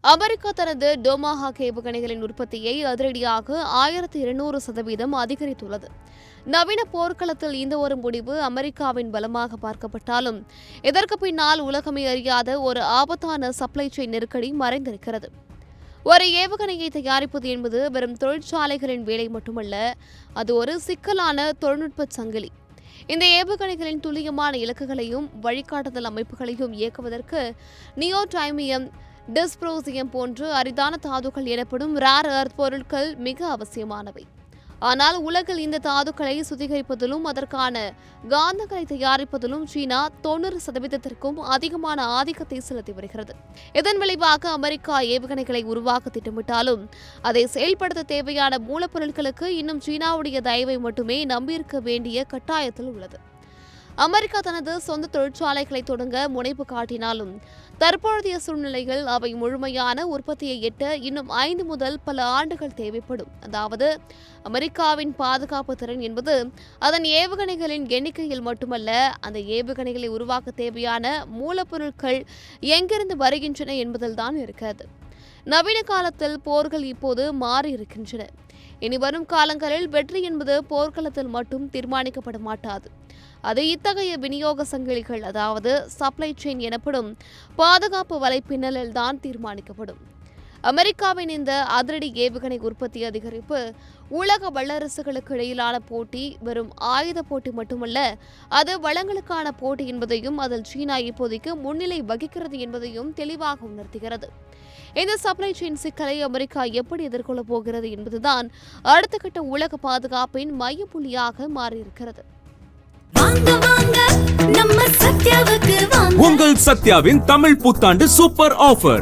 America தனது Tomahawk ஏவுகணைகளின் உற்பத்தியை அதிரடியாக 1200% அதிகரித்துள்ளது. நவீன போர்க்களத்தில் இந்த ஒரு முடிவு அமெரிக்காவின் பலமாக பார்க்கப்பட்டாலும் இதற்கு பின்னால் உலகமே அறியாத ஒரு ஆபத்தான சப்ளை செயின் நெருக்கடி மறைந்திருக்கிறது. ஒரு ஏவுகணையை தயாரிப்பது என்பது வெறும் தொழிற்சாலைகளின் வேலை மட்டுமல்ல, அது ஒரு சிக்கலான தொழில்நுட்ப சங்கிலி. இந்த ஏவுகணைகளின் துல்லியமான இலக்குகளையும் வழிகாட்டுதல் அமைப்புகளையும் இயக்குவதற்கு நியோடைமியம், டிஸ்ப்ரோசியம் போன்ற அரிதான தாதுக்கள் எனப்படும் ரேர் எர்த் பொருட்கள் மிக அவசியமானவை. ஆனால் உலகில் இந்த தாதுக்களை சுத்திகரிப்பதிலும் அதற்கான காந்தங்களை தயாரிப்பதிலும் சீனா 90%த்திற்கும் அதிகமான ஆதிக்கத்தை செலுத்தி வருகிறது. இதன் விளைவாக அமெரிக்கா ஏவுகணைகளை உருவாக்க திட்டமிட்டாலும் அதை செயல்படுத்த தேவையான மூலப்பொருட்களுக்கு இன்னும் சீனாவுடைய தயவை மட்டுமே நம்பியிருக்க வேண்டிய கட்டாயத்தில் உள்ளது. அமெரிக்கா தனது சொந்த தொழிற்சாலைகளை தொடங்க முனைப்பு காட்டினாலும் தற்போதைய சூழ்நிலைகள் அவை முழுமையான உற்பத்தியை எட்ட இன்னும் 5 முதல் பல ஆண்டுகள் தேவைப்படும். அதாவது அமெரிக்காவின் பாதுகாப்பு திறன் என்பது அதன் ஏவுகணைகளின் எண்ணிக்கையில் மட்டுமல்ல, அந்த ஏவுகணைகளை உருவாக்க தேவையான மூலப்பொருட்கள் எங்கிருந்து வருகின்றன என்பதில்தான் இருக்கிறது. நவீன காலத்தில் போர்கள் இப்போது மாறி இருக்கின்றன. இனி வரும் காலங்களில் வெற்றி என்பது போர்க்களத்தில் மட்டும் தீர்மானிக்கப்பட மாட்டாது. அது இத்தகைய விநியோக சங்கிலிகள், அதாவது சப்ளை செயின் எனப்படும் பாதுகாப்பு வலைப்பின்னலில் தான் தீர்மானிக்கப்படும். அமெரிக்காவின் இந்த அதிரடி ஏவுகணை உற்பத்தி அதிகரிப்பு உலக வல்லரசுகளுக்கு இடையிலான போட்டி வெறும் ஆயுத போட்டி மட்டுமல்ல, அது வளங்களுக்கான போட்டி என்பதையும் அதில் சீனா இப்போதைக்கு முன்னிலை வகிக்கிறது என்பதையும் தெளிவாக உணர்த்துகிறது. இந்த சப்ளை செயின் சிக்கலை அமெரிக்கா எப்படி எதிர்கொள்ளப் போகிறது என்பதுதான் அடுத்த கட்ட உலக பாதுகாப்பின் மையப்புள்ளியாக மாறியிருக்கிறது. உங்கள் சத்யாவின் தமிழ் புத்தாண்டு சூப்பர் ஆஃபர்